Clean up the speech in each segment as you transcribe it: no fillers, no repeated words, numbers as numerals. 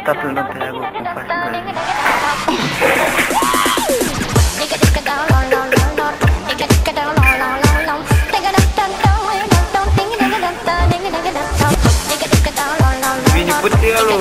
Tapi nanti aku kupas ini putih lo.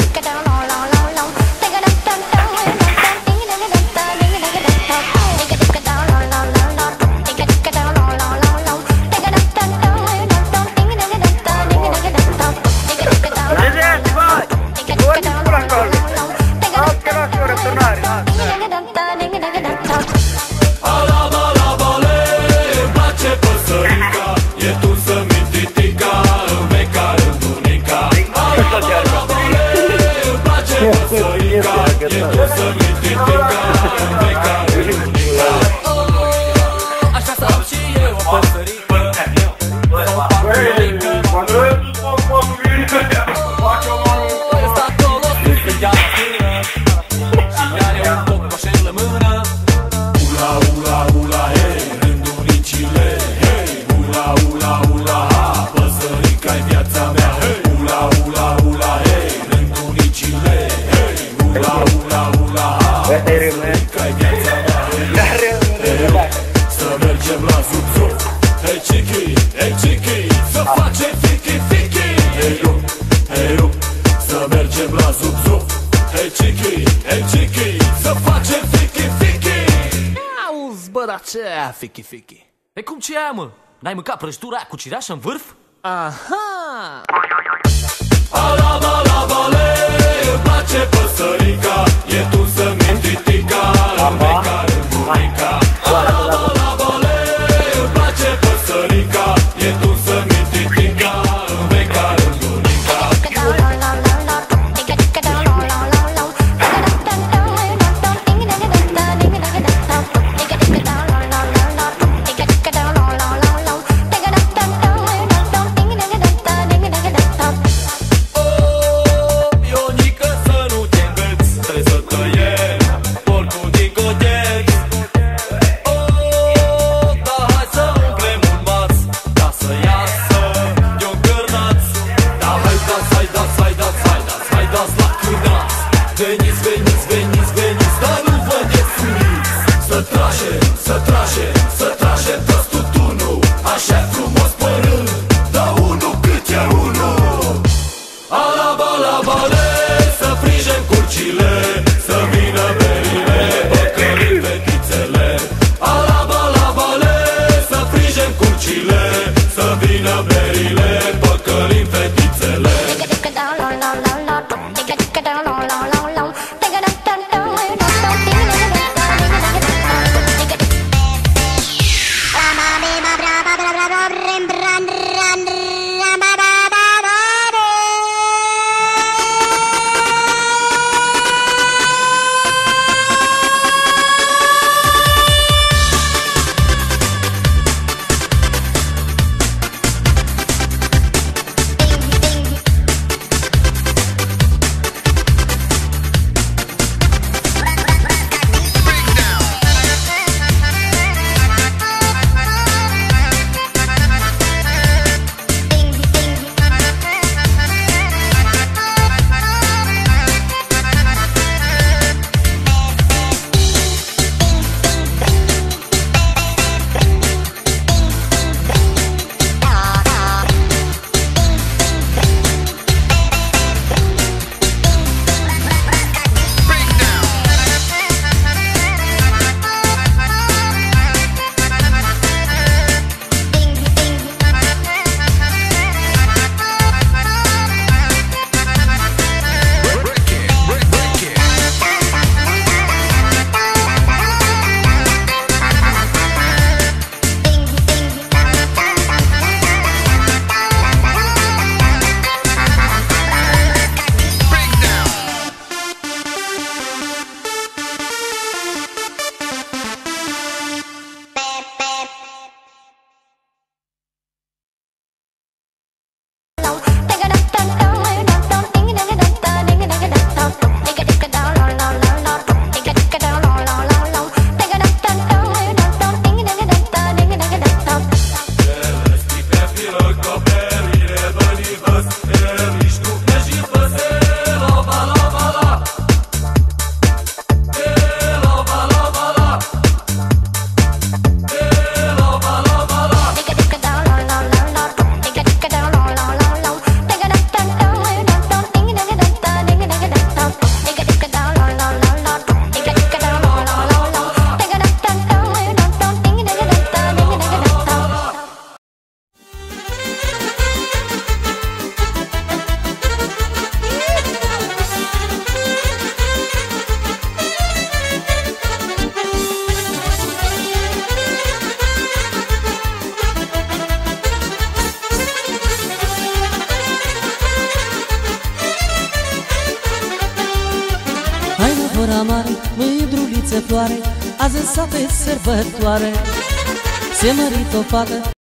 Să mergem la zub-zub. Hei Chichi, hei Chichi, să facem fiki-fiki. Hei rup, să mergem la zub-zub. Hei Chichi, hei Chichi, să facem fiki-fiki. Auzi, bă, dar ce aia fiki-fiki? E cum ce aia, mă? N-ai mâncat prăjitura aia cu cireașă în vârf? Aha! Alabale, îmi place păsărica, e tunsă mintitica, în becar, în bunica. Alabale, îmi place păsărica, e tunsă mintitica, în becar, în bunica. Să trage toți tutunul, așa frumos părând, dar unul cât e unul. Alabale, să frigem curcile, să vină berile, păcălim fetițele. Alabale, să frigem curcile, să vină berile, păcălim fetițele. gura mare, mândruliță floare, azi în sat e sărbătoare. Se mărit o fată